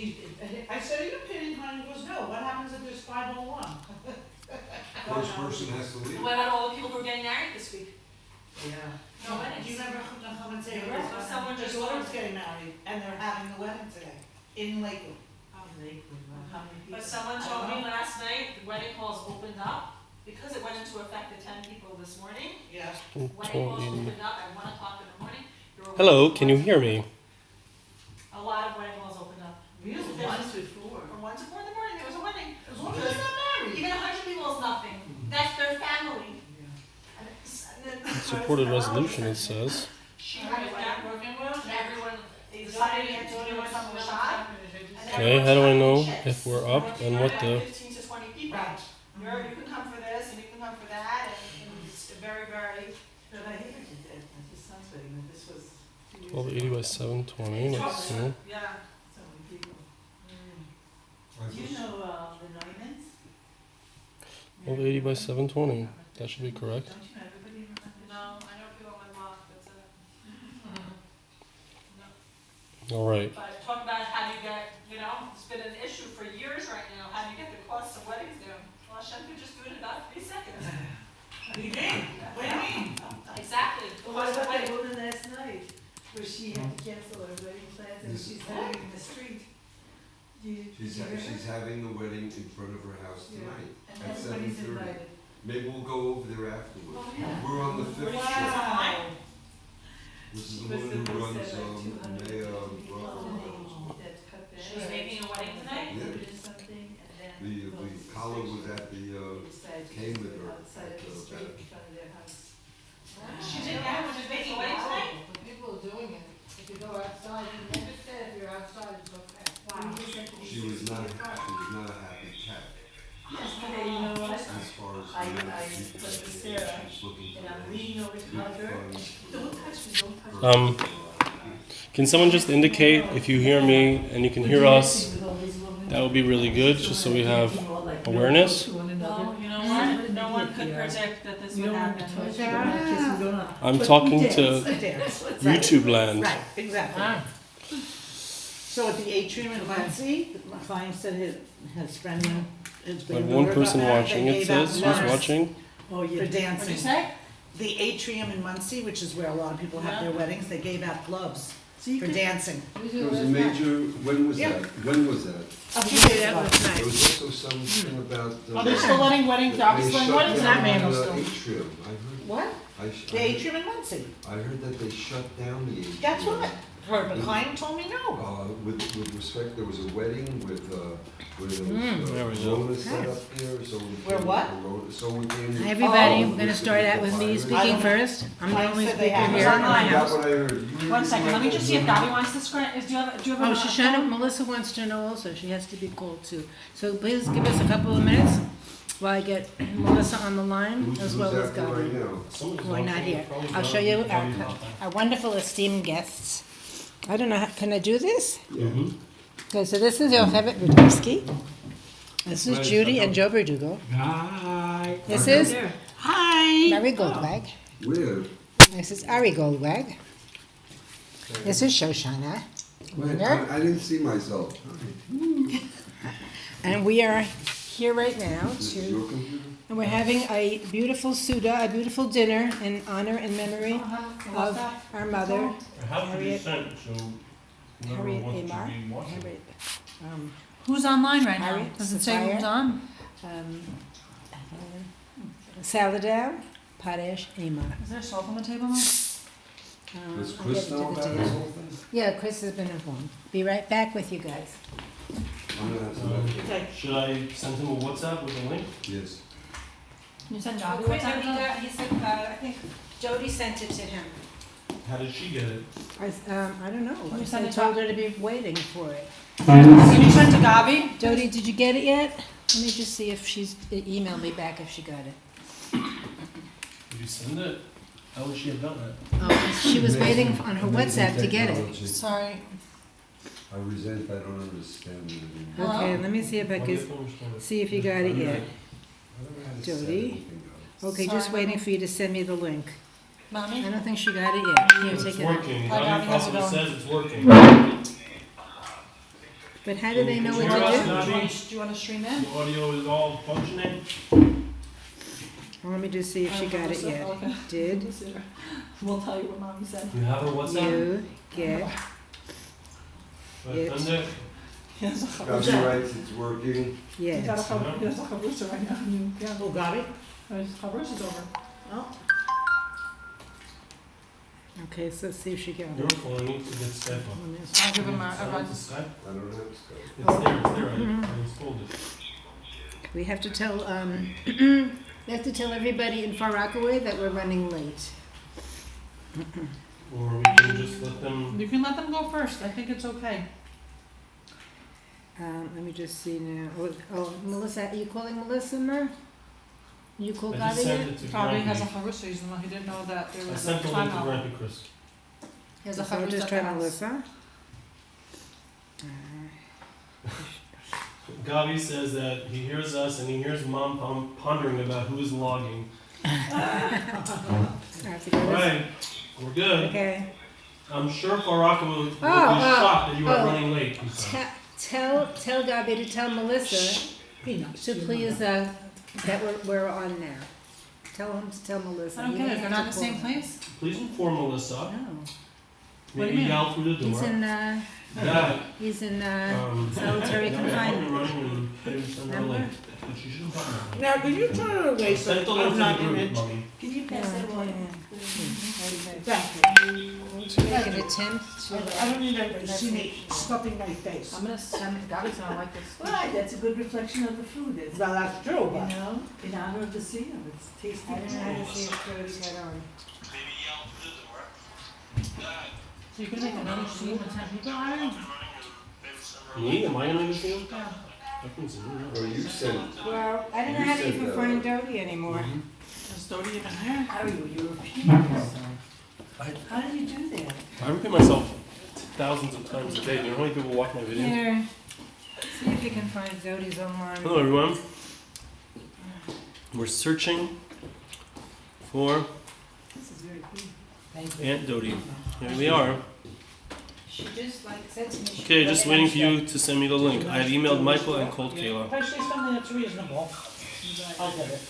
I said, are you kidding, honey? He goes, no, what happens if there's 501? First person has to leave. What about all the people who are getting married this week? Yeah. No weddings. Do you remember someone saying, Yeah, so someone just their daughter's told- getting married, and they're having the wedding today, in Lakewood. But someone told me last night, the wedding halls opened up, because it went into effect at 10 people this morning. Yeah. Wedding halls opened up at 1 o'clock in the morning. There were Hello, can you hear me? A lot of wedding halls opened up. Really? From 1 to 4 in the morning, there was a wedding. As long as they're not married. Even 100 people is nothing. That's their family. And Supported resolution, it says. She had it back working with, and everyone decided to do it some shot. Okay, how do I know if we're up and what the... 15 to 20 people. Right. You can come for this, and you can come for that, and it's very, very. But I think I did that, this sounds better, but this was 2 years 1280 by 720, let's see. Yeah. So many people. I Do you just- know, the Neumanns? 1280 by 720, that should be correct. Don't you know everybody in the No, I know people on my block, that's it. Alright, But talk about how do you get, it's been an issue for years right now, how do you get the cost of weddings down? Well, Shem could just do it in about 3 seconds. What do you mean? What do you mean? Exactly. Well, what Cost of about that wedding. woman last night, where she had to cancel her wedding plans and she's having it in the street? She's having the wedding in front of her house Yeah. tonight And at everybody's 7:30. invited. Maybe we'll go over there afterwards. Oh, yeah. We're on the fifth Wow. shift. Wow. This is She the was woman who supposed runs, to have like 200 May, people Brooklyn. and they cut back. She's making a wedding tonight? Yeah. Food and something, and then. The collar was at the, They decided to came just with do it her outside at of the the street in back. front of their house. She did that when she's making a wedding tonight? But people are doing it. If you go outside, you never said if you're outside, it's okay. she was not a happy cat Yesterday, you know what? as far as I the put it to Sarah, she's looking and I'm for leaning over to hug her. Don't touch me, don't touch me. Can someone just indicate if you hear me and you can hear us? That would be really good, just so we have awareness. Well, you know what? No one could predict that this would happen. I'm talking to Dance. YouTube land. Right, exactly. So at the atrium in Muncie, my client said his friend, his We have granddaughter one got person married, watching, they it gave out says. Who's numbers watching? Oh, For yeah. dancing. What'd you say? The atrium in Muncie, which is where a lot of people have their weddings, they gave out gloves So you for could, dancing. There was a major, when was Yeah. that? When was that? A few days ago. There was also something about. Are they still letting weddings, obviously, they shut weddings, down that man was the still. atrium. I heard, What? The atrium in Muncie. I heard that they shut down the atrium. That's what, her client told me no. With respect, there was a wedding with, where there there we was, go. Rona set up there, so. Where what? Someone came. Hi everybody, Oh. we're gonna start out with me I speaking don't- first. I'm the Client only said they speaker had here it in my online. That's house. what I heard. You One were second, let me just see if Gabby wants to screen, do you have Oh, a? Shoshana, Melissa wants to know also, she has to be called too. So please give us a couple of minutes while I get Melissa on the line Who's as well as acting right Gabby, now? who are not here. I'll show you our wonderful esteemed guests. I don't know, can I do this? Mm-hmm. Okay, so this is Yocheved Rudowski. This is Judy and Joe Verdugo. Hi. This is Hi. Mary Goldwag. Where? This is Ari Goldwag. This is Shoshana. Wait, There. I didn't see myself. And we are here right now Is this to, your computer? and we're having a beautiful Suda, a beautiful dinner in honor and memory of our mother, How to be Harriet- sent, so whoever Harriet wants to Amar. be watching. Harriet, um, Who's online right now? Harriet, Does it say who's Sapphire. on? Saladin, Paresh, Amar. Is there salt on the table now? Does I'll Chris get know to the about dinner. this whole thing? Yeah, Chris has been informed. Be right back with you guys. I'm gonna have to look. Okay. Should I send him a WhatsApp with a link? Yes. You sent Oh, Gabby Chris, what's on he said, I think Jody sent it to him. How did she get it? I don't know. You I sent it to- told her to be waiting for it. Can you send to Gabby? Jody, did you get it yet? Let me just see if she's emailed me back if she got it. Did you send it? How would she have done it? Oh, she was waiting on her Amazing WhatsApp to get it. technology. Sorry. I resent, I don't understand it anymore. Okay, let me see if I How do can you understand it? see if you got it yet. I don't know how to set Jody? anything up. Okay, just Sorry. waiting for you to send me the link. Mommy? I don't think she got it yet. Here, It's take it. working. Hi, Gabby, how's it Gabby going? says it's working. But how do they know Can what you to hear do? us, Nabi? Do you wanna stream in? The audio is all functioning. Well, let me just see if she got it yet. Did We'll tell you what Mommy said. You have her WhatsApp? you get Right, it? send it. Gabby writes it's working. Yes. He has a chavrusa right now. Yeah. Oh, Gabi? His chavrusa's over. Oh, Okay, so let's see if she got Your it. phone needs to get Skype on. I'll give him Send it a to Skype. I don't have Skype. It's there, I installed it. We have to tell we have to tell everybody in Far Rockaway that we're running late. Or we can just let them, You can let them go first. I think it's okay. Let me just see now. Oh, Melissa, are you calling Melissa, Mer? You call I just Gabi sent yet? it to Probably has a Grampy. chavrusa. He didn't know that there I was a sent the link to timeout. Grampy Chris. He has a So we'll chavrusa just at try the house. Melissa. Gabi says that he hears us and he hears Mom pondering about who is logging. I have to go this- Alright, we're good. Okay. I'm sure Faraka will be Oh, shocked that you are oh. running late. He said. Tell Gabi to tell Melissa to please that we're on now. Tell him to tell Melissa. I don't You get may it. They're have not in to the same call him. place? Please inform Melissa. No, What do you Maybe mean? yell through the he's door. in That he's in that solitary we're confinement. running and maybe send her a link. But she shouldn't talk about it. now, can you turn it away so Send the link I'm to not the in group, it? Mommy. Can you pass that one? Thank you. To make an attempt to. I don't need anybody to see me stuffing my face. I'm gonna send Gabi's gonna like this. Right, that's a good reflection of the food, isn't it? Well, that's true, You but know, in honor of the singer, it's tasty. I don't know how to see if Jody's got on. So you can make another stream with 10 people, Aaron? Me? Am I gonna see him? Yeah. I can see him. Or you sent. Well, I don't know how to even find Dodie anymore. Is Dodie even here? How are you European? How did you do that? I repeat myself thousands of times a day. Do you know how many people watch my videos? Here. See if you can find Dodie's online. Hello everyone. We're searching for This is very good. Thank Aunt Dodie. Here we are. She just like said to me. she Okay, put just it waiting on for you to send me the link. I had emailed Michael and called Kayla. if I say something that's reasonable, I'll get it.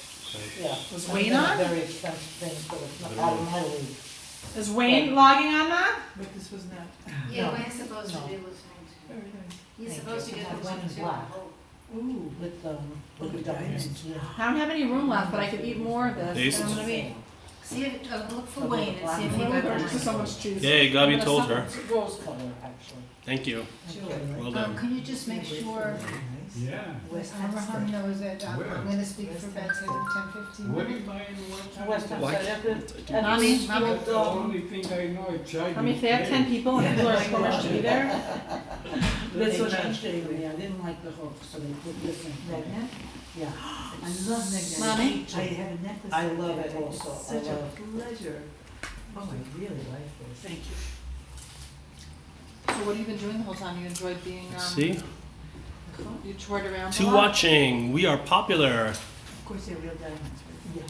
Yeah. Was Wayne on? Very expensive things, but it's not, I don't know how to leave. Is Wayne logging on that? But this was not. Yeah, No. Wayne's supposed to be listening to. Very nice. He's Thank supposed you. to get Have the one one in too. black. Ooh, With the diamonds, yeah. I don't have any room left, but I could eat more of this. Taste. I'm gonna be. See if, look for Wayne and see if he got This is so mine. much cheese. Yay, Gabi told her. It's rose color, actually. Thank you. Well done. Can you just make sure Yeah. West Abraham Hempstead. knows that I'm gonna speak for about 10-15 What minutes? am I in what? West Why Hempstead, Mommy, Mommy, Mommy. The only thing I know is Chinese. I mean, if they have 10 people and people are supposed to be there, They This one, changed it, I didn't like the hook, so they put this in. magnet? Yeah. I love magnet. Mommy? I have a necklace. I like love that. it also. It's I such a love- pleasure. Oh, I really like this. Thank you. so what have you been doing the whole time? You enjoyed being, See? you toured around a To lot? watching. We are popular. Of course, they're real diamonds, right?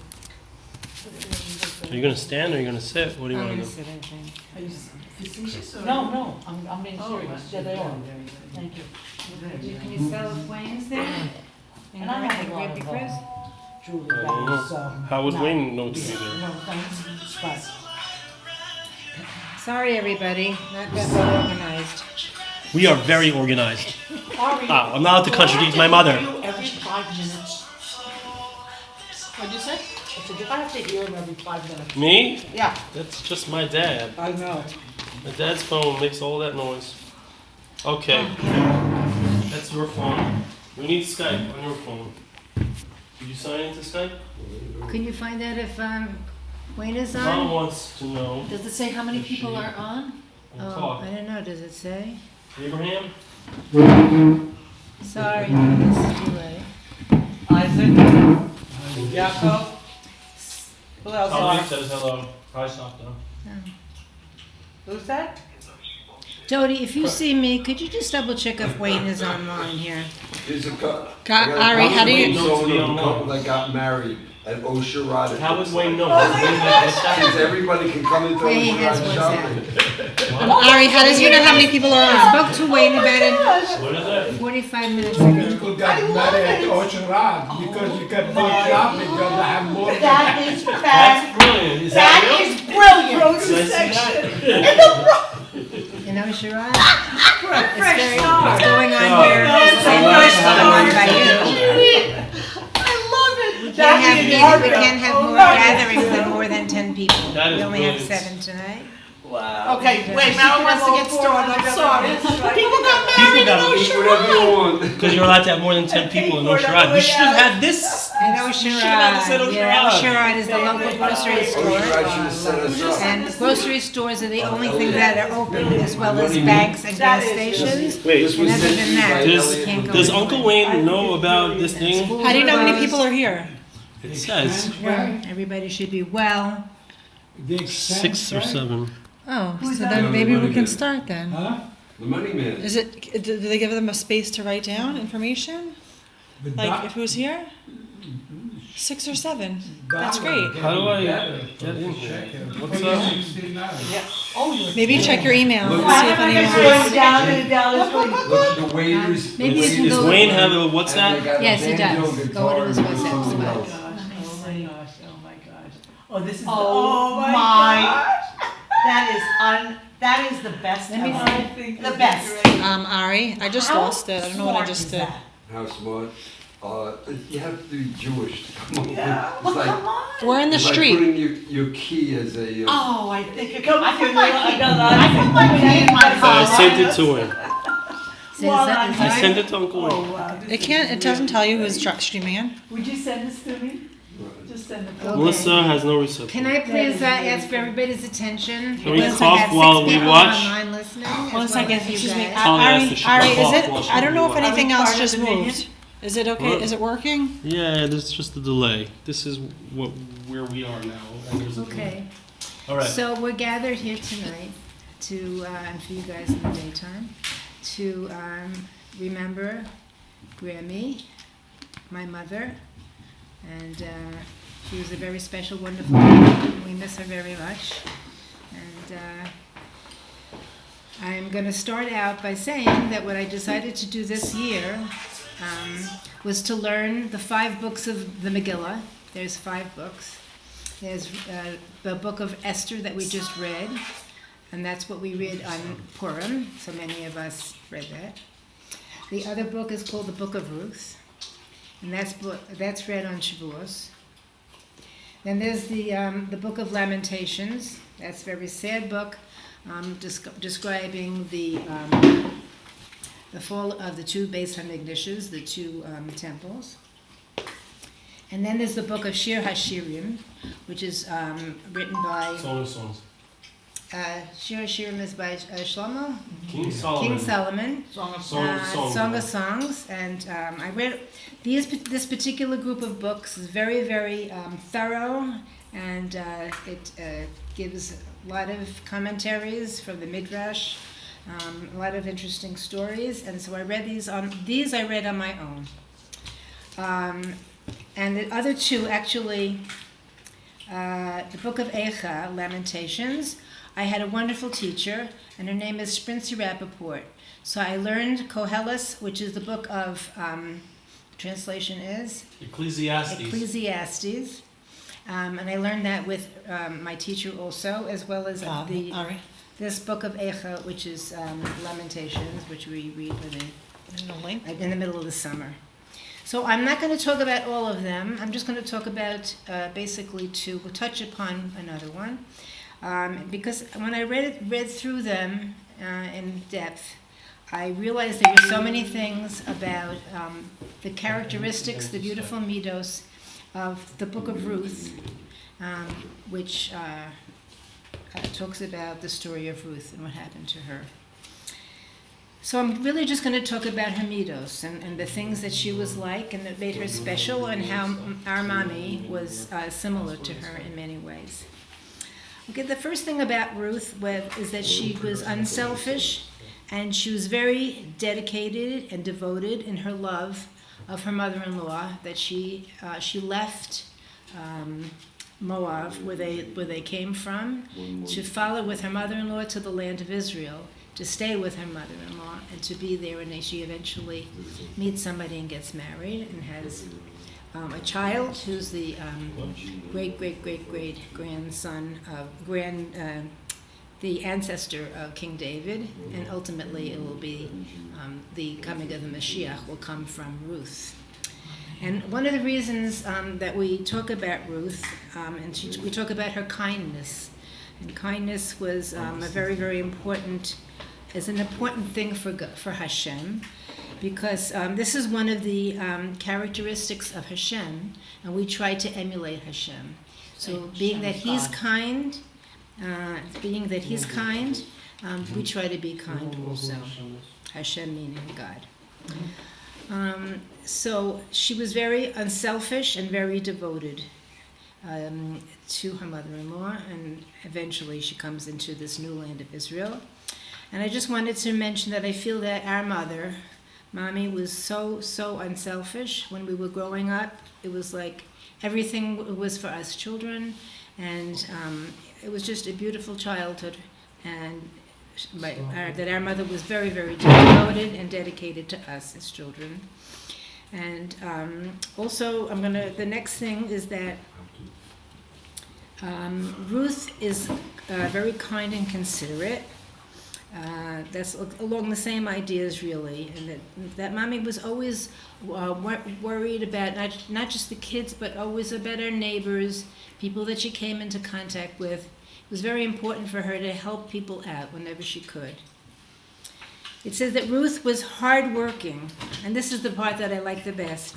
Yeah. Are you gonna stand or are you gonna sit? What do you I'm want gonna to do? sit, I think. Are you facetious or? No, I'm being Oh, serious, that's yeah, they are, very good. thank you. Can you spell if Wayne's there? And I have a lot Grampy of, Chris? Julie, I don't that was, know. How would not- Wayne know to be there? No, thanks, but Sorry, everybody, not that well organized. We are very organized. Ari, Ah, I'm not allowed to contradict my mother. you every 5 minutes. What'd you say? I said, if I have to hear him every 5 minutes. Me? Yeah. That's just my dad. I know. My dad's phone makes all that noise. Okay. That's your phone. We need Skype on your phone. Did you sign into Skype? Can you find out if Wayne is Mom on? wants to know. Does it say how many people are on? We'll Oh, talk. I don't know, does it say? Abraham? Sorry, this is too late. Isaac, Jacob, who else Tommy are? says hello. Hi, stop though. Who's that? Jody, if you see me, could you just double check if Wayne is online here? There's a couple. Ari, how do you- Someone of a couple that got married at Osharada. How would Wayne know? Does Wayne have WhatsApp? Because everybody can come into Wayne has Osharada shopping. Ari, how does you know how many people are I on? spoke to Wayne about it. What is it? 45 minutes ago. People got married at Ocean Rod because you got more traffic, you gotta have more. That is That's brilliant. Is that That real? is brilliant. Did I see that? You know, Sharad, Fresh it's start. going on Oh, here. that's Same a first fresh going on by start. you. I love it. We That can't have, is we can't have wonderful. more gatherings than more than 10 people. That is We only have brilliant. 7 tonight. Wow. Okay, wait, Marilyn wants to get started, I'm sorry. People got People married in got Ocean Whatever you Run. want. Because you're allowed to have more than 10 people in Ocean Rod. We should have had this. And We should have had this at Sharad, Ocean yeah, Rod. Sharad is the local grocery store. Ocean Rod should have set us up. And grocery stores are the only thing that are open, as well as banks and gas stations. Wait, This was And other sent to than you that, by you does, Elliot. can't go does anywhere. Uncle Wayne know about this thing? How do you know how many people are here? It says Everybody should be well. The 6 or 7. Oh, Who's so that? then maybe we Money can Man. start then. Huh? The money man. Is it, do they give them a space to write down information? But Like that- if who's here? 6 or 7. That's that great. would How do I better. get in here? What's Only up? 69. Maybe check your email and Look, see if Going anyone's. down and down, it's going. The waiters. Maybe the you can waiters- go- Does Wayne have a and they WhatsApp? got a Yes, he banjo, does. Go guitar, to his and WhatsApp something spot. else. Oh my gosh, oh my gosh. Oh, this is, Oh oh my my. That is the best Let me ever. The best. Ari, I just How lost it. I don't know what I smart just is did. that? How smart. You have to be Jewish to come up with. Yeah. It's Well, like, come on. We're in the it's like street. putting your key as a. Oh, I think it I comes put from my my key- I put my key in my I car. sent it to him. Says Well, that- I'm I sent it to Uncle Wayne. Oh, wow. It can't. It doesn't tell you who's streaming in. Would you send this to me? Just send it to me. Okay. Melissa has no reception. Can I please ask for everybody's attention? Can we Because cough I have 6 while we people watch? online listening, as One well second. as you Excuse me. guys. Tell her Ari, that she Ari, should is cough it? while she I don't know if watches. anything Are we else part just of the minion? moved. Is it okay? What? Is it working? Yeah, there's just a delay. This is where we are now. And there's a delay. Okay, All right. so we're gathered here tonight to, and for you guys in the daytime, to remember Grammy, my mother, and she was a very special, wonderful woman. We miss her very much. And I'm going to start out by saying that what I decided to do this year was to learn the 5 books of the Megillah. There's 5 books. There's the book of Esther that we just read, and that's what we read on Purim, so many of us read that. The other book is called the Book of Ruth, and that's read on Shavuos. Then there's the Book of Lamentations. That's a very sad book, describing the fall of the 2 Beis Hamikdashes, the 2 temples. And then there's the book of Shir HaShirim, which is written by Song of Songs. Shir HaShirim is by Shlomo, King Solomon. King Solomon. Song of Song of Songs. Song of Songs, and I read this particular group of books is very, very thorough, and it gives a lot of commentaries from the Midrash, a lot of interesting stories, and so I read these I read on my own. And the other 2, actually, the book of Eicha, Lamentations, I had a wonderful teacher, and her name is Sprincy Rappaport. So I learned Koheles, which is the book of, translation is? Ecclesiastes. Ecclesiastes. And I learned that with my teacher also, as well as Ari, this book of Eicha, which is Lamentations, which we read there's no link. in the middle of the summer. So I'm not going to talk about all of them. I'm just going to talk about basically 2. We'll touch upon another one. Because when I read through them in depth, I realized there were so many things about the characteristics, the beautiful midos of the Book of Ruth, which talks about the story of Ruth and what happened to her. So I'm really just going to talk about her midos and the things that she was like and that made her special, and how our mommy was similar to her in many ways. Okay, the first thing about Ruth is that she was unselfish, and she was very dedicated and devoted in her love of her mother-in-law, that she left Moab, where they came from, to follow with her mother-in-law to the land of Israel, to stay with her mother-in-law and to be there, and then she eventually meets somebody and gets married and has a child who's the great grandson of the ancestor of King David, and ultimately it will be the coming of the Mashiach will come from Ruth. And one of the reasons that we talk about Ruth, we talk about her kindness, and kindness was a very important thing for Hashem, because this is one of the characteristics of Hashem, and we try to emulate Hashem. So being that He's kind, we try to be kind also. Hashem meaning God. So she was very unselfish and very devoted to her mother-in-law, and eventually she comes into this new land of Israel. And I just wanted to mention that I feel that our mother, Mommy, was so unselfish. When we were growing up, it was like everything was for us children, and it was just a beautiful childhood, and that our mother was very devoted and dedicated to us as children. And also, the next thing is that Ruth is very kind and considerate. That's along the same ideas, really, and that Mommy was always worried about not just the kids, but always about our neighbors, people that she came into contact with. It was very important for her to help people out whenever she could. It says that Ruth was hardworking, and this is the part that I like the best.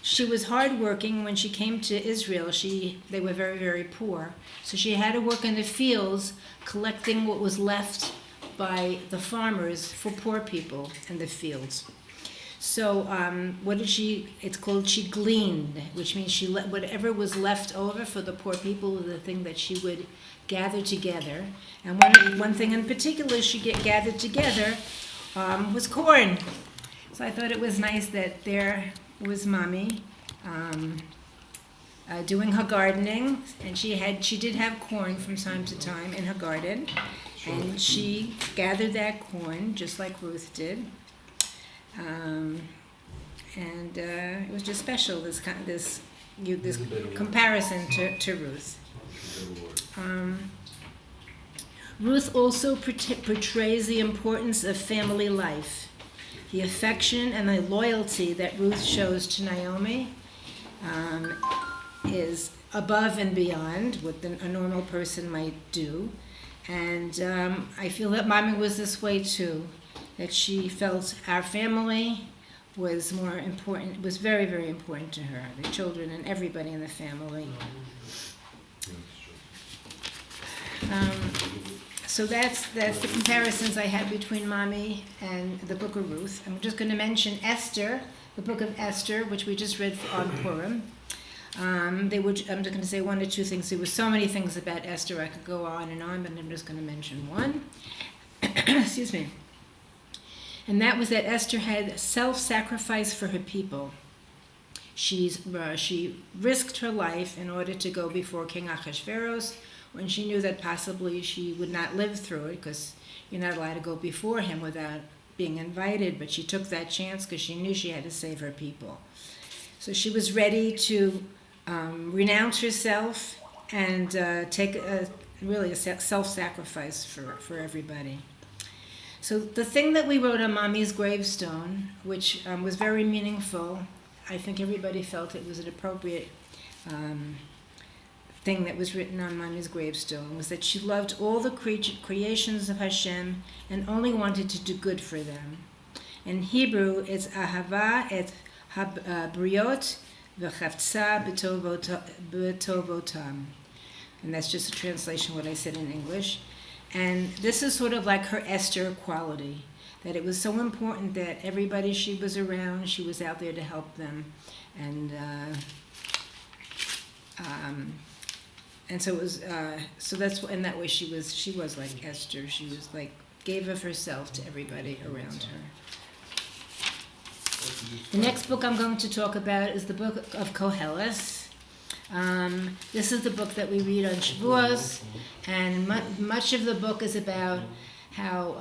She was hardworking. When she came to Israel, they were very poor, so she had to work in the fields collecting what was left by the farmers for poor people in the fields. So she gleaned, which means whatever was left over for the poor people was the thing that she would gather together. And one thing in particular she gathered together was corn. So I thought it was nice that there was Mommy doing her gardening, and she did have corn from time to time in her garden. And she gathered that corn just like Ruth did, and it was just special. This comparison to Ruth. Ruth also portrays the importance of family life, the affection and the loyalty that Ruth shows to Naomi is above and beyond what a normal person might do. And I feel that Mommy was this way too, that she felt our family was more important, was very important to her, the children and everybody in the family. So that's the comparisons I had between Mommy and the book of Ruth. I'm just going to mention Esther, the book of Esther, which we just read on Purim. I'm just going to say one or two things. There were so many things about Esther. I could go on, but I'm just going to mention one. Excuse me. And that was that Esther had self-sacrifice for her people. She risked her life in order to go before King Ahasuerus when she knew that possibly she would not live through it, because you're not allowed to go before him without being invited. But she took that chance because she knew she had to save her people. So she was ready to renounce herself and take a self-sacrifice for everybody. So the thing that we wrote on Mommy's gravestone, which was very meaningful, I think everybody felt it was an appropriate thing that was written on Mommy's gravestone, was that she loved all the creations of Hashem and only wanted to do good for them. In Hebrew, it's ahava et habriot v'chavtza b'tovotam. And that's just a translation of what I said in English. And this is sort of like her Esther quality, that it was so important that everybody she was around, she was out there to help them. And so it was, so that's, in that way she was like Esther. She was like, gave of herself to everybody around her. The next book I'm going to talk about is the book of Koheles. This is the book that we read on Shavuos, and much of the book is about how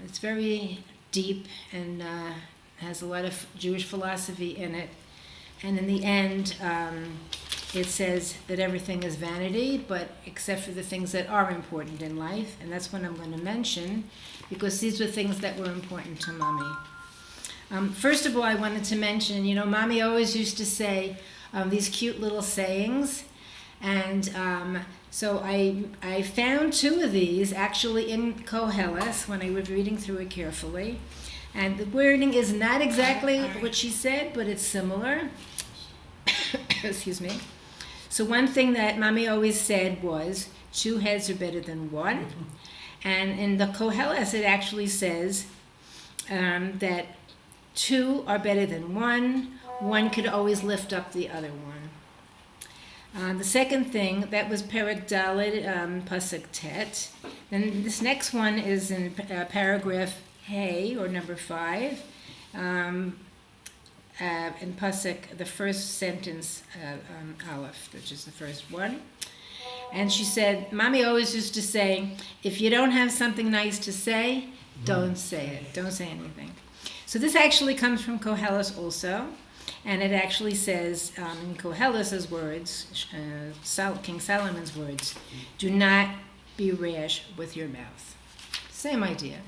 it's very deep and has a lot of Jewish philosophy in it. And in the end, it says that everything is vanity, but except for the things that are important in life. And that's what I'm going to mention, because these were things that were important to Mommy. First of all, I wanted to mention, Mommy always used to say these cute little sayings. And so I found two of these actually in Koheles when I was reading through it carefully. And the wording is not exactly what she said, but it's similar. Excuse me. So one thing that Mommy always said was, 2 heads are better than 1. And in the Koheles, it actually says that 2 are better than 1. 1 could always lift up the other one. The second thing, that was Perek Daled, Pasuk Tet. Then this next one is in paragraph Hey, or number 5. In Pasuk, the first sentence, Aleph, which is the first one. And she said, Mommy always used to say, if you don't have something nice to say, don't say it. Don't say anything. So this actually comes from Koheles also. And it actually says, in Koheles's words, King Solomon's words, do not be rash with your mouth. Same idea.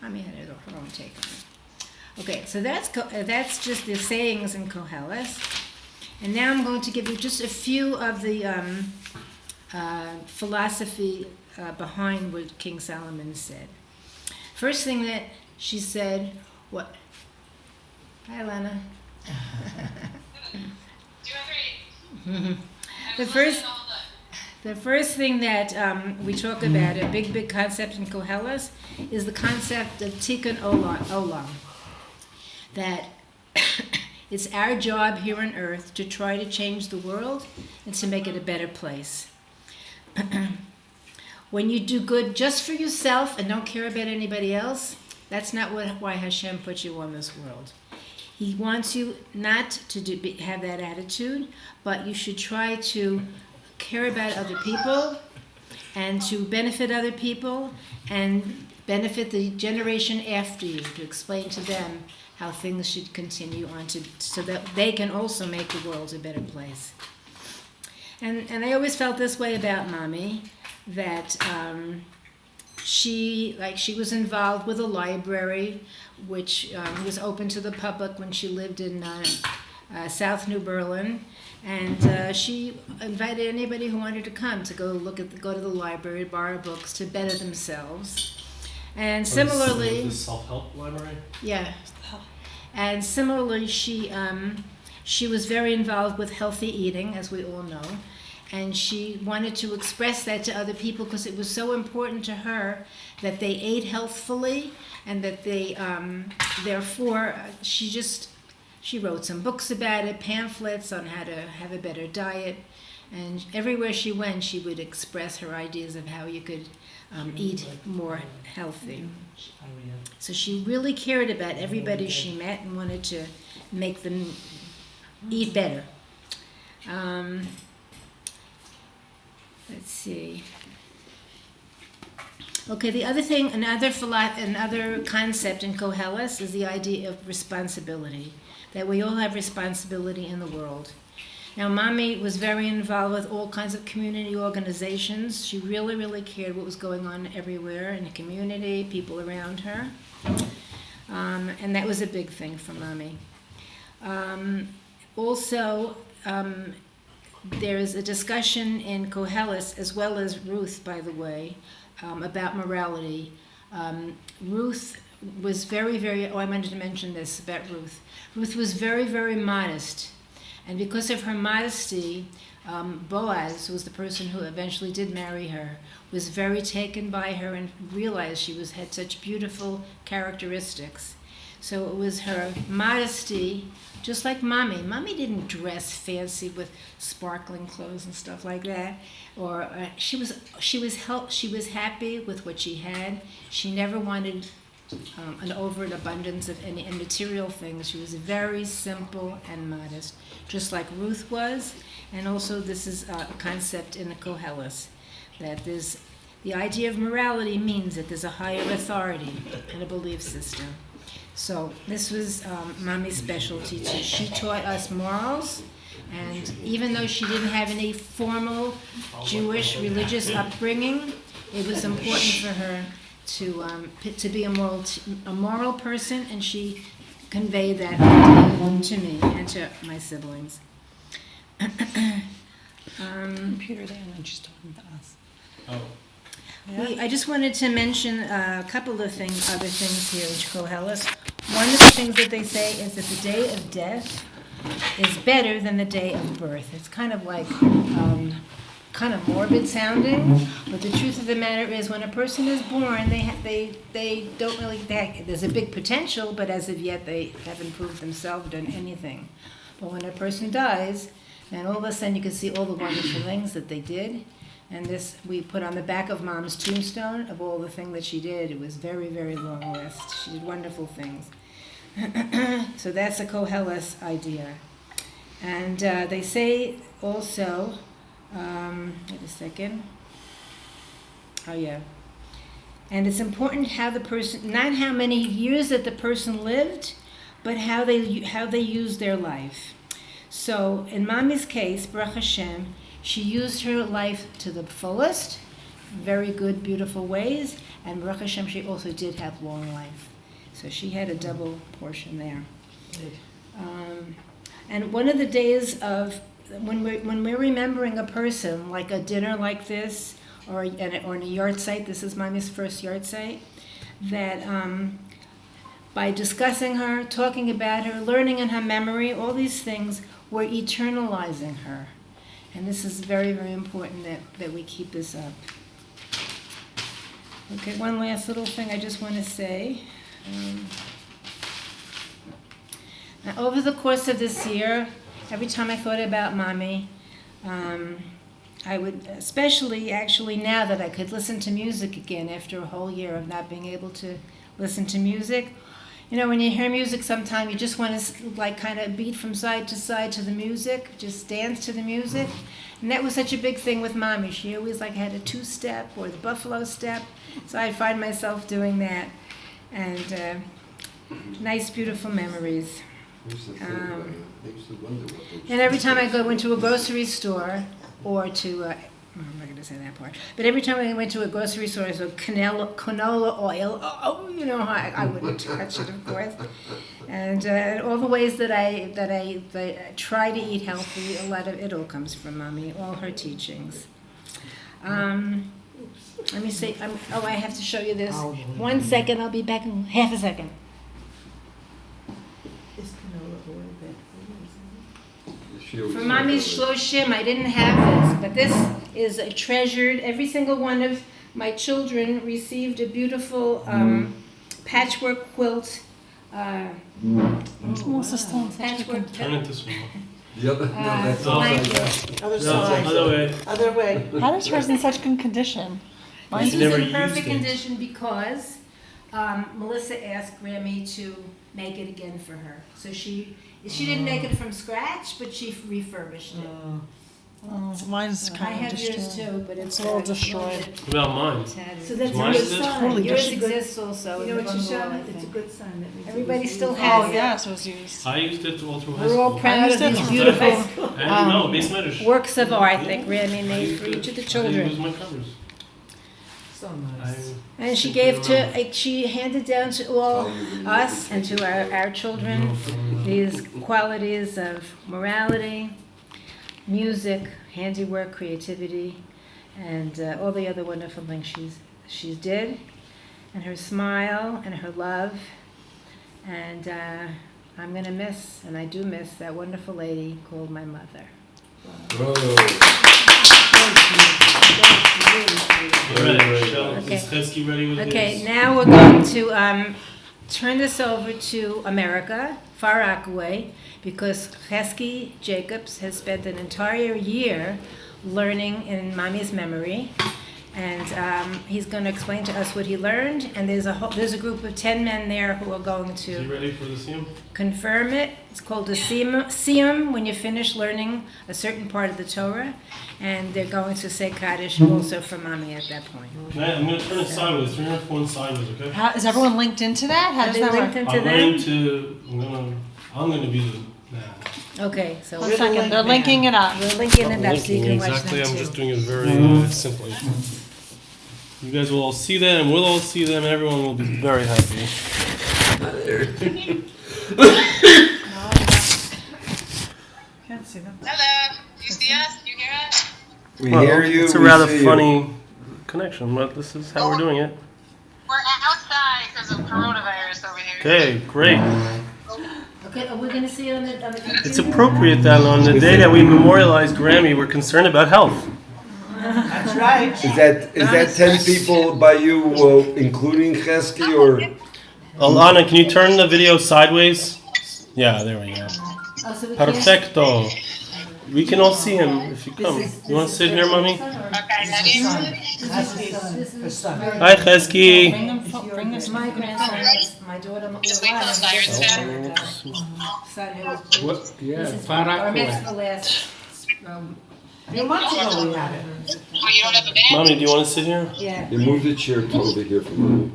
Mommy had her own take on it. Okay, so that's just the sayings in Koheles. And now I'm going to give you just a few of the philosophy behind what King Solomon said. First thing that she said, what? Hi, Lana. The first thing that we talk about, a big concept in Koheles, is the concept of tikkun olam. That it's our job here on earth to try to change the world and to make it a better place. When you do good just for yourself and don't care about anybody else, that's not why Hashem put you on this world. He wants you not to have that attitude, but you should try to care about other people and to benefit other people and benefit the generation after you, to explain to them how things should continue on so that they can also make the world a better place. And I always felt this way about Mommy, that she was involved with a library which was open to the public when she lived in South New Berlin, and she invited anybody who wanted to come to go to the library, borrow books to better themselves. And similarly, the self-help library. Yeah, and similarly, she was very involved with healthy eating, as we all know. And she wanted to express that to other people because it was so important to her that they ate healthfully and that they, therefore, she wrote some books about it, pamphlets on how to have a better diet. And everywhere she went, she would express her ideas of how you could eat more healthy. So she really cared about everybody she met and wanted to make them eat better. Let's see. Okay, the other thing, another concept in Koheles is the idea of responsibility, that we all have responsibility in the world. Now, Mommy was very involved with all kinds of community organizations. She really, really cared what was going on everywhere in the community, people around her. And that was a big thing for Mommy. Also, there is a discussion in Koheles, as well as Ruth, by the way, about morality. Ruth was very, I wanted to mention this about Ruth. Ruth was very, very modest. And because of her modesty, Boaz, who was the person who eventually did marry her, was very taken by her and realized she had such beautiful characteristics. So it was her modesty, just like Mommy. Mommy didn't dress fancy with sparkling clothes and stuff like that. Or she was happy with what she had. She never wanted an overabundance of any material things. She was very simple and modest, just like Ruth was. And also, this is a concept in the Koheles, that there's The idea of morality means that there's a higher authority and a belief system. So this was Mommy's specialty too. She taught us morals, and even though she didn't have any formal Jewish religious upbringing, it was important for her to be a moral person, and she conveyed that to me and to my siblings. Computer there, and then she's talking to us. Oh. I just wanted to mention a couple of other things here in Koheles. One of the things that they say is that the day of death is better than the day of birth. It's kind of like, kind of morbid sounding, but the truth of the matter is when a person is born, they don't really, there's a big potential, but as of yet they haven't proved themselves, done anything. But when a person dies, then all of a sudden you can see all the wonderful things that they did. And this we put on the back of Mom's tombstone of all the things that she did. It was very, very long list. She did wonderful things. So that's a Koheles idea. And they say also, wait a second. Oh yeah. And it's important how the person, not how many years that the person lived, but how they used their life. So in Mommy's case, Baruch Hashem, she used her life to the fullest, very good, beautiful ways, and Baruch Hashem, she also did have long life. So she had a double portion there. And one of the days of, when we're remembering a person, like a dinner like this, or in a Yahrtzeit, this is Mommy's first Yahrtzeit, that by discussing her, talking about her, learning in her memory, all these things, we're eternalizing her. And this is very, very important that we keep this up. Okay, one last little thing I just want to say. Now, over the course of this year, every time I thought about Mommy, I would, especially actually now that I could listen to music again after a whole year of not being able to listen to music. You know, when you hear music sometime, you just want to like kind of beat from side to the music, just dance to the music. And that was such a big thing with Mommy. She always like had a two-step or the buffalo step. So I'd find myself doing that. And nice, beautiful memories. And every time I went to a grocery store or to I'm not going to say that part. But every time I went to a grocery store, I saw canola oil. Oh, you know, I wouldn't touch it, of course. And all the ways that I try to eat healthy, a lot of it all comes from Mommy, all her teachings. Let me see. I have to show you this. 1 second. I'll be back in half a second. Is canola oil bad for you? For Mommy's shloshim, I didn't have this, but this is a treasured. Every single one of my children received a beautiful patchwork quilt. Patchwork. Turn it this way. The other, no, that's Thank you. Other No, side. other way. Other way. How does hers in such good condition? This You was never in perfect used it. condition because Melissa asked Grammy to make it again for her. So she didn't make it from scratch, but she refurbished it. Oh, mine's I kind of have yours destroyed. too, but it's It's all destroyed. What about mine? tattered. So that's a Mine good is sign. totally Yours It's a good- exists also. You know in what, the bungalow, I Shoshana? It's a think. good sign. That means it Everybody was still used. has Oh it. yes, it was used. I used it all through high We're school. all proud of I used these it beautiful And no, base matters. works of art that Grammy made for each of the I use children. my covers. So nice. And she gave she handed down to all us and to our children these qualities of morality, music, handiwork, creativity, and all the other wonderful things she's did, and her smile and her love. And I'm going to miss, and I do miss, that wonderful lady called my mother. You ready, Michelle? Okay. Is Chesky ready with Okay, his? now we're going to turn this over to America, Far Rockaway, because Chesky Jacobs has spent an entire year learning in Mommy's memory. And he's going to explain to us what he learned. And there's a group of 10 men there who are going Is he to ready for the siyum? confirm it. It's called a siyum when you finish learning a certain part of the Torah. And they're going to say Kaddish also for Mommy at that point. I'm going to turn it sideways. Turn your phone sideways, okay? How, is everyone linked into that? How Are does they that linked work? into them? I'm going to be the man. Okay, so One We're the second, link they're man. linking it up. we're linking it up so you can watch Exactly, them I'm too. just doing it very simply. You guys will all see them, and we'll all see them, and everyone will be very happy. Can't see them. Hello, do you see us? Do you hear us? We Well, hear you. It's a we rather see you. funny connection, but this is how we're doing it. We're outside because of coronavirus over here. Okay, great. Okay, are we going to see it on the computer? It's appropriate that on the day that we memorialize Grammy, we're concerned about health. That's right. Is that 10 people by you, including Chesky, or? Alana, can you turn the video sideways? Yeah, there we go. Oh, so we can't- Perfecto. We can all see him if you come. You want to sit here, Mommy? Okay, ready? Hi, Chesky. Bring this My grandson, my daughter, Just wait till the sirens go. son who What? Yeah, this is our Farak. mitzvah last, A few months ago we had it. Oh, you don't have a band? Mommy, do you want to sit here? yeah. You move the chair over here for me.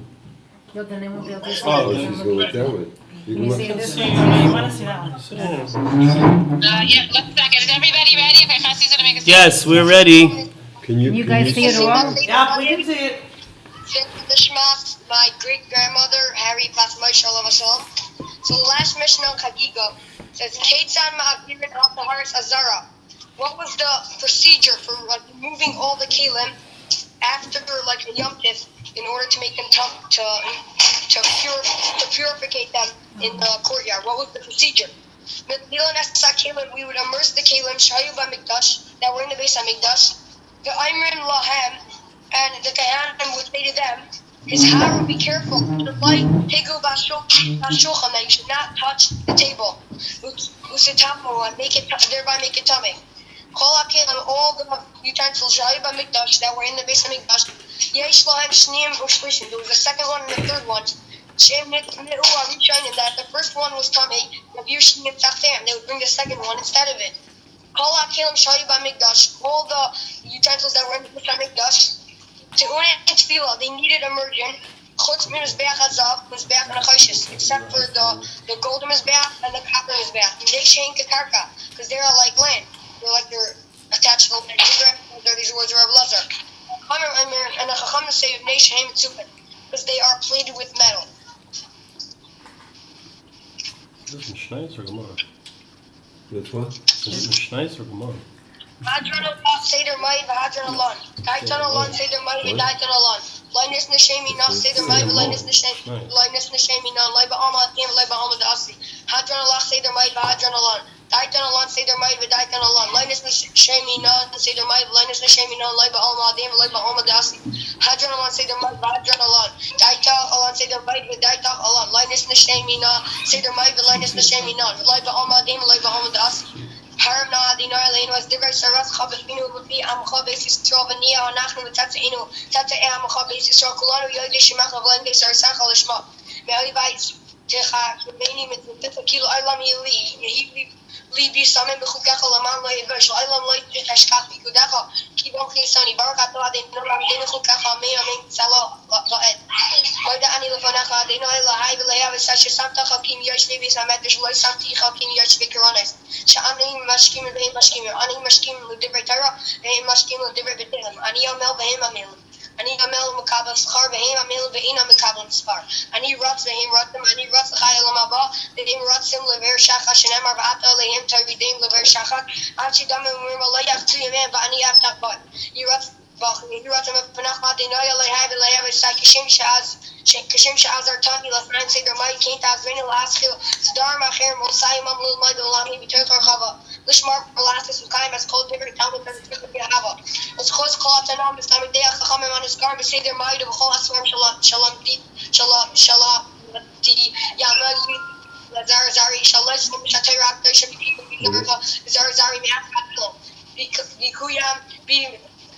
Look, then they won't be able to see Oh, it. she's going with that way. You Can you see can it this look. way? You want to see that one? Sit here. Yeah, let's second. Is everybody ready? Okay, Chassi's gonna make a Yes, we're ready. Can you? You can guys see it all? Yeah, we can see it. The Shmas, my great grandmother, Harry Basmai Shalom Hashalom. So the last mission on Chagiga says, Ketzan Ma'avirin Al Taharis Azara. What was the procedure for removing all the kalim after like a Yom Tif in order to make them to purify them in the courtyard? What was the procedure? We would immerse the kalim Shayu B'Mikdash that were in the base of Mikdash. The Imrin Lahem and the Kahanim would say to them, his Hara, be careful. The light, Higu Bashulchan, that you should not touch the table. Usitamu, and thereby make it tummy. Call Akilim, all the utensils, Shayu B'Mikdash that were in the base of Mikdash. Yesh Lahem Shneim Ushlishin. There was the second one and the third one. Shem Nitu Arishain, that the first one was tummy. They would bring the second one instead of it. Call Akilim Shayu B'Mikdash, all the utensils that were in the base of Mikdash. To tefillah, they needed immersion. Chutz min mizbeach hazav, mizbeach nechoshes, except for the golden mizbeach and the copper mizbeach. They shein kakarka, because they're like land. They're attached to the land. These words are of Lazar. And the Chacham say they shein mitzupin, because they are plated with metal. Is this Mishnayos or Gemara? That's what? Is it Mishnayos or Gemara? Hadron Allah, Seder Mayit, Hadron Allah. Daitan Allah, Seder Mayit, Daitan Allah. Linus Nashemi, not Seder Mayit, Linus Nashemi, Linus Nashemi, not Liba Alma, Liba Alma Dasi. Hadron Allah, Seder Mayit, Hadron Allah. Daitan Allah, Seder Mayit, Daitan Allah. Linus Nashemi, not Seder Mayit, Linus Nashemi, not Liba Alma, Liba Alma Dasi. Hadron Allah, Seder Mayit, Hadron Allah. Daitan Allah, Seder Mayit, Daitan Allah. Linus Nashemi, not Seder Mayit, Linus Nashemi, not Liba Alma, Liba Alma Dasi. Haram na adinai leinu as divrei saras chabefinu lefi amcha beis Yisrael v'niya anachnu v'tatzeinu tatzei amcha beis Yisrael kulanu yodei shemach v'len beis arsacha l'shma me'ali vayis techa k'beini mitzvah kilo aylam yili libi samen b'chukecha laman lo yivesh aylam lo yitashkach b'kudecha ki bon chisani baruch ato adin noram din b'chukecha mei amen tzalo la'ed moida ani lefanecha adinai lahai v'leya v'sash samta chakim yosh levi samedesh lo samti chakim yosh v'kiranes שאני משכים והם משכים, אני משכים לדברי תורה, והם משכים לדברי בתלם, אני עמל והם עמלים, אני עמל ומקבל שכר והם עמלים ואינם מקבלים שכר, אני רץ והם רצים, אני רץ לחיי העולם הבא, והם רצים לבאר שחת, שנאמר ועתה עליהם תלמידים לבאר שחת, עד שגם הם אומרים לא יחצו ימיהם ואני אבטח בהם, ירצים מפנח מעדינו אליהם ולהם ושי כשם שאז הרתני לפניים סדר מי כן תעזבנו להשכיל סדר מאחר מוסיים עמלו למד ולעמי בתוך הרחבה לשמר ולעשס וקיים אז כל דבר תלמוד ותפך באהבה אז חוץ כל התנום בסתלמידי החכם המנסגר בסדר מי ובכל הסורים שלום יעמד לזר זרי שלש ומשתי רק שביטי זר זרי מעט לו ביקוים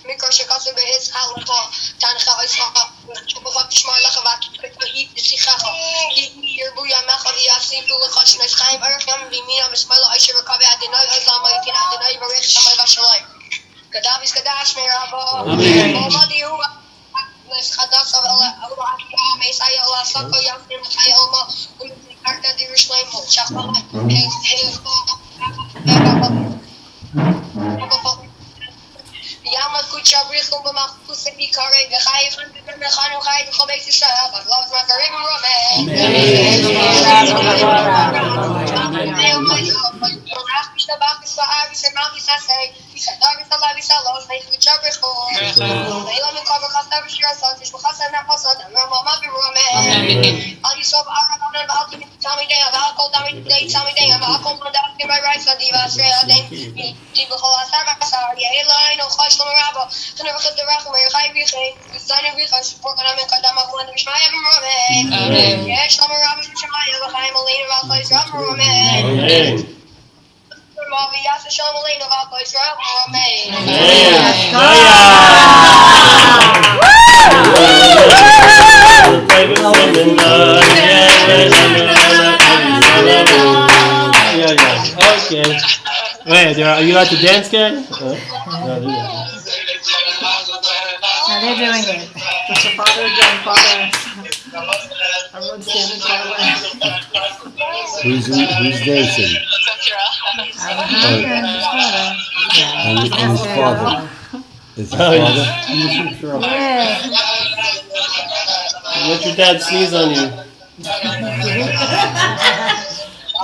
ميكر شكاسو بهز خالقا تانخا ايسخا شبخا تشمار لخا واكي هيك نسيخاخا يربو يا مخا ياسين بلو خاش نسخايم ارخ يام بيمينا بسمالو ايشي ركابي عدناي ازاما يتين عدناي بريخ شمال باشلاي كدافيس كداش ميرابا وماضي هو بس خداس الله عكي عامي سايا الله ساكو ياسين مخايا الله ومثل كارتا دي رشلايمو شاقا Yama kucha brichum b'machus b'karei v'chayif v'mechanu chayif v'chobei tishav v'lav z'makarim Okay. Wait, are you at the dance guy? No, they're doing it. What's the father doing, father? Everyone's standing far away. Who's dancing? And his father. Is his father? Yeah. Let your dad sneeze on you.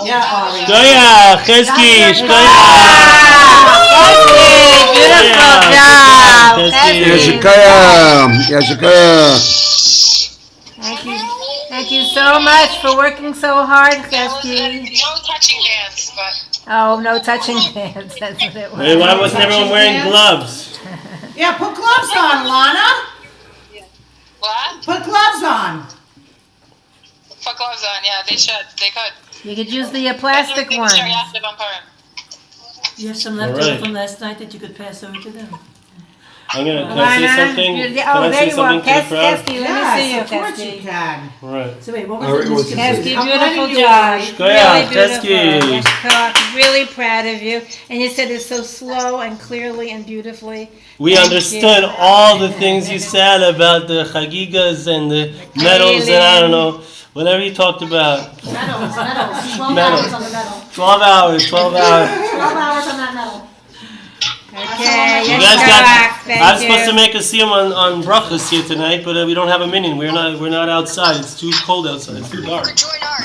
Yeah, Ari. Shkoya, Chesky, Shkoya. Beautiful job. Thank you so much for working so hard, Chesky. No touching hands, but Oh, no touching hands. That's what it was. Wait, why wasn't everyone wearing gloves? Yeah, put gloves on, Lana. what? Put gloves on. Put gloves on, yeah, they should. They could. You could use the plastic one. You have some All leftover right. from last night that you could pass over to them. Can I say something? Can Oh, I there say you are. something to the crowd? Chesky, let me see you, Yes, of course you Chesky. can. Right. So wait, what All was right, it? what's Miss it Chesky, I'm beautiful letting you job. write. Shkoya, Really beautiful. Chesky. Yes, Cock, really proud of you. And you said it so slow and clearly and beautifully. We Thank understood you. all the things you said about the chagigas and the medals and I don't know, whatever you talked about. Medals. 12 Medals. hours on the medal. 12 hours. 12 hours on that medal. Okay, You yes, guys Cock. got. I'm supposed to make a siyum on brachas here tonight, but we don't have a minyan. We're not outside. It's too cold outside. It's too dark.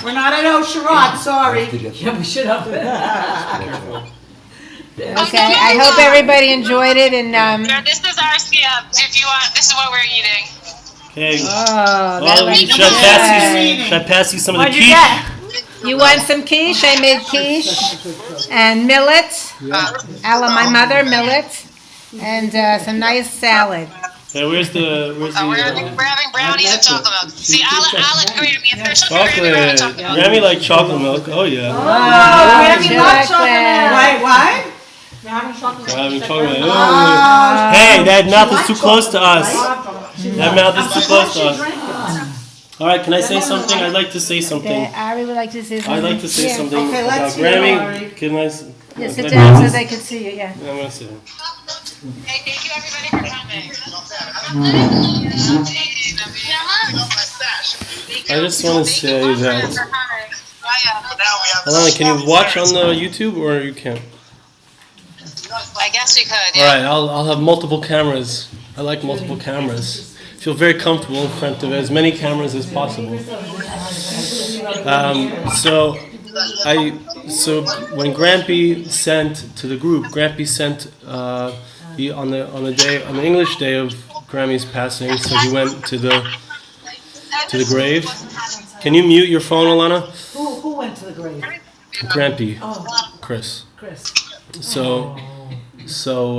We're not at Osharat, sorry. Yeah, we should have. Okay, I hope everybody enjoyed it and This is our siyum. If you want, this is what we're eating. Okay. oh, that Well, was should I pass you some of the What'd you quiche? get? You want some quiche? I made quiche and millet, a la my mother, millet, and some nice salad. Okay, where's the We're having brownies and chocolate milk. See, I'll agree to me. If there's chocolate? Grammy like chocolate milk. Oh yeah. Oh, Grammy loves chocolate milk. Wait, what? We're having chocolate milk. Grammy chocolate milk. Oh. Hey, that mouth is too close to us. That mouth is too close to us. All right, can I say something? I'd like to say Okay, something. Ari would like to say something. I'd like to say Yeah. something Okay, about let's hear it, Grammy. Ari. Can I? Yeah, sit can I down do so this? they can see you, yeah. Yeah, I'm gonna sit down. Hey, thank you everybody for coming. I just want to say that. Alana, can you watch on the YouTube or you can't? I guess we could, All right, I'll have multiple cameras. I like multiple cameras. Feel very comfortable in front of as many cameras as possible. So when Grampy sent to the group, Grampy sent on the English day of Grammy's passing. So he went to the grave. Can you mute your phone, Alana? Who went to the grave? Grampy, Oh, Chris. Chris. So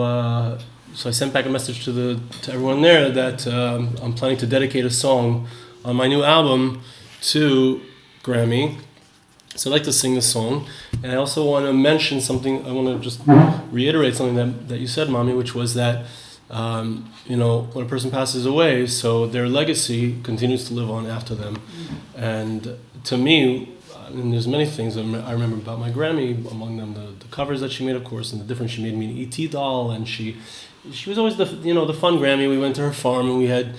I sent back a message to everyone there that I'm planning to dedicate a song on my new album to Grammy. So I'd like to sing the song, and I also want to mention something. I want to just reiterate something that you said, Mommy, which was that when a person passes away, so their legacy continues to live on after them. And to me, and there's many things I remember about my Grammy, among them the covers that she made, of course, and the difference she made me an E.T. doll, and she was always the fun Grammy. We went to her farm and we had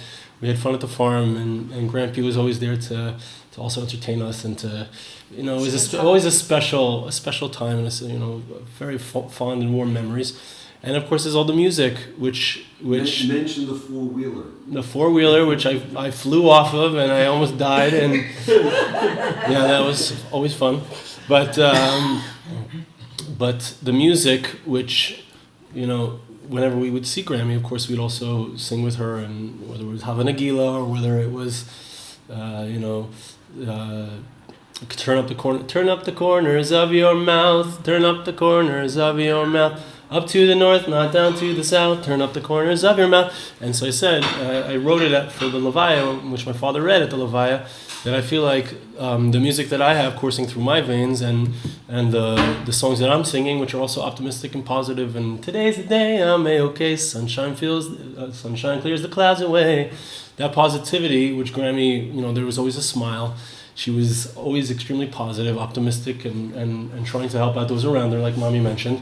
fun at the farm, and Grampy was always there to also entertain us, and to it was always a special time, and very fond and warm memories. And of course, there's all the music, which mention the four-wheeler. The four-wheeler, which I flew off of, and I almost died, and yeah, that was always fun. But the music, which whenever we would see Grammy, of course, we'd also sing with her, and whether it was Hava Nagila or whether it was, turn up the corners of your mouth, turn up the corners of your mouth. Up to the north, not down to the south, turn up the corners of your mouth. And so I said, I wrote it for the Levaya, which my father read at the Levaya, that I feel like the music that I have coursing through my veins, and the songs that I'm singing, which are also optimistic and positive, and today's the day, I'm okay, sunshine clears the clouds away. That positivity, which Grammy, there was always a smile. She was always extremely positive, optimistic, and trying to help out those around her, like Mommy mentioned.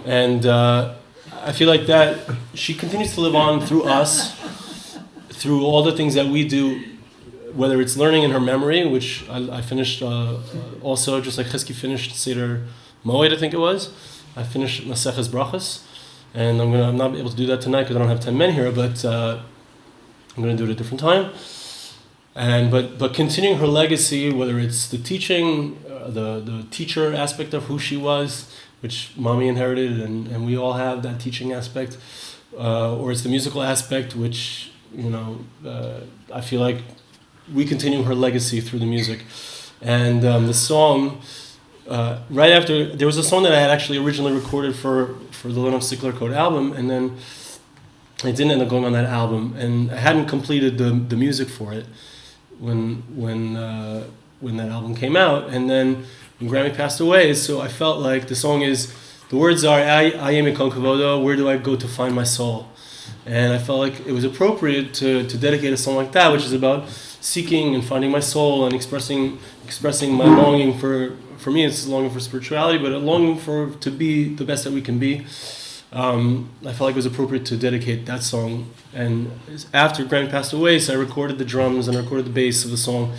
And I feel like that she continues to live on through us, through all the things that we do, whether it's learning in her memory, which I finished also, just like Chesky finished Seder Moed, I think it was. I finished Maseches Brachas, and I'm not able to do that tonight because I don't have 10 men here, but I'm going to do it at a different time. And but continuing her legacy, whether it's the teaching, the teacher aspect of who she was, which Mommy inherited, and we all have that teaching aspect, or it's the musical aspect, which I feel like we continue her legacy through the music. And the song, right after, there was a song that I had actually originally recorded for the Lone of Stickler Code album, and then it didn't end up going on that album, and I hadn't completed the music for it when that album came out, and then when Grammy passed away, so I felt like the song the words are Aye Mikon Kavodo, where do I go to find my soul? And I felt like it was appropriate to dedicate a song like that, which is about seeking and finding my soul and expressing my longing for me, it's longing for spirituality, but a longing to be the best that we can be. I felt like it was appropriate to dedicate that song. And after Grammy passed away, so I recorded the drums and I recorded the bass of the song,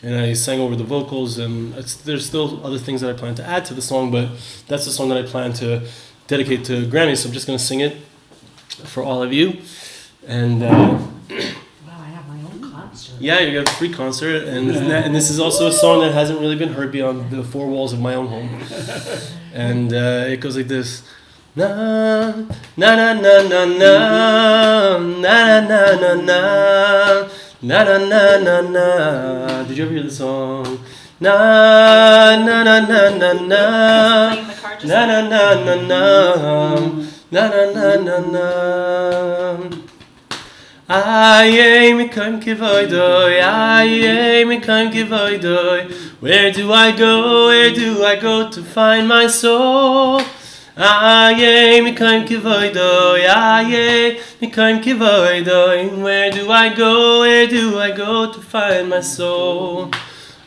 and I sang over the vocals, and there's still other things that I plan to add to the song, but that's the song that I plan to dedicate to Grammy, so I'm just going to sing it for all of you. And Wow, I have my own concert. yeah, you got a free concert, and this is also a song that hasn't really been heard beyond the four walls of my own home. And it goes like this. Na na na na na na na na na na na na na na na. Did you ever hear the song? Na na na na na na na na na na na na na na. Aye, mikam kivoidoi, aye, mikam kivoidoi. Where do I go? Where do I go to find my soul? Aye, mikam kivoidoi, aye, mikam kivoidoi. Where do I go? Where do I go to find my soul?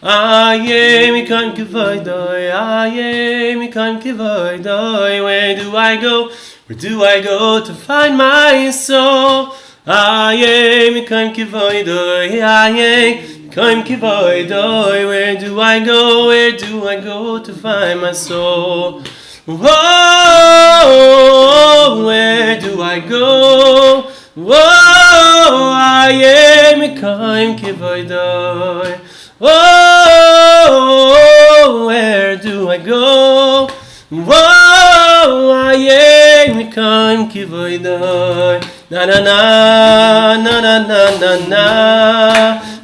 Aye, mikam kivoidoi, aye, mikam kivoidoi. Where do I go? Where do I go to find my soul? Aye, mikam kivoidoi, aye, mikam kivoidoi. Where do I go? Where do I go to find my soul? Whoa, where do I go? Whoa, aye, mikam kivoidoi. Whoa, where do I go? Whoa, aye, mikam kivoidoi. Na na na na na na na na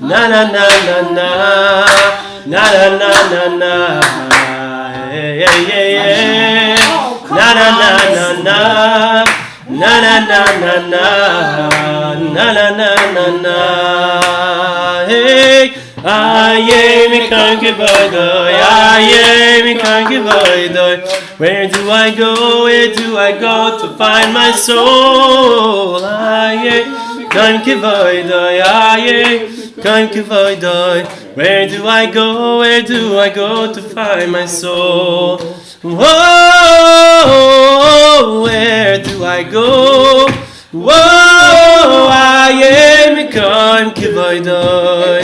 na na na na na na na na na. Hey hey hey. Na na na na na na na na na na na na na na. Hey. Aye, me can't give a doy. Aye, me can't give a doy. Where do I go? Where do I go to find my soul? Aye, can't give a doy. Aye, can't give a doy. Where do I go? Where do I go to find my soul? Whoa, where do I go? Whoa, aye, me can't give a doy.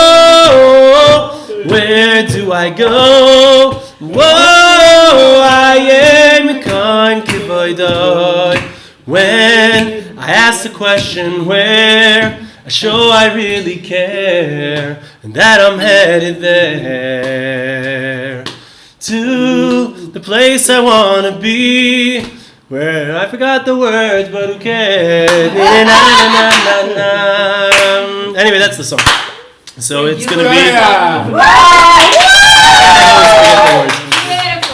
Whoa, where do I go? Whoa, aye, me can't give a doy. When I ask the question where, I show I really care, and that I'm headed there, to the place I wanna be, where I forgot the words, but who cares? Anyway, that's the song. So it's gonna be.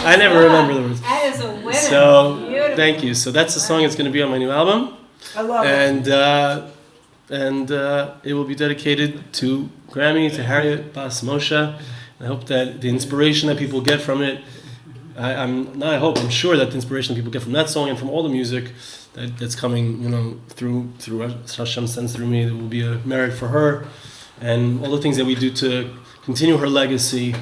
I never remember the words. That is a winner. So Beautiful. thank you. So that's the song that's gonna be on my new album. I love it. And it will be dedicated to Grammy, to Harriet Bas Moshe. I hope that the inspiration that people get from it, I'm sure that the inspiration that people get from that song and from all the music that's coming, through Hashem sends through me, there will be a merit for her, and all the things that we do to continue her legacy,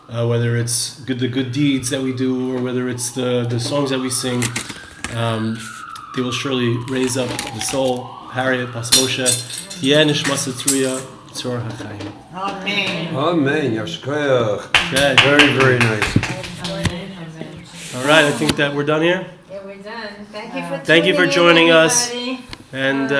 whether it's the good deeds that we do, or whether it's the songs that we sing, they will surely raise up the soul. Harriet Bas Moshe, Tiyeh Nishmas Tzruya Tzor HaChaim. Amen. Amen. Yashkoyach. Okay. Very, very nice. All right, I think that we're done here. Yeah, we're done. Thank you for Thank you for tuning in, joining us. everybody. And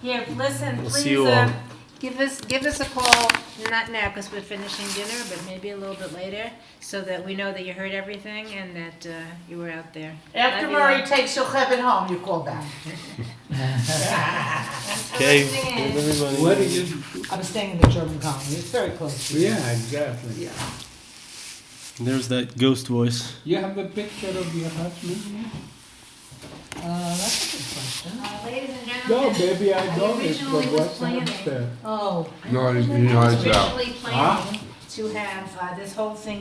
Here, listen, We'll please see you all. give us a call, not now because we're finishing dinner, but maybe a little bit later, so that we know that you heard everything and that you were out there. After Love you Murray all. takes Yocheved home, you call back. okay, listening in. everybody. What did you? I'm staying in the German colony. It's very close. Yeah, exactly. Yeah. There's that ghost voice. You have a picture of your husband? That's a good question. Ladies and No, gentlemen, baby, I don't. It's originally the was what's planning. upstairs. Oh. No, I was it's out. originally planning to have this whole thing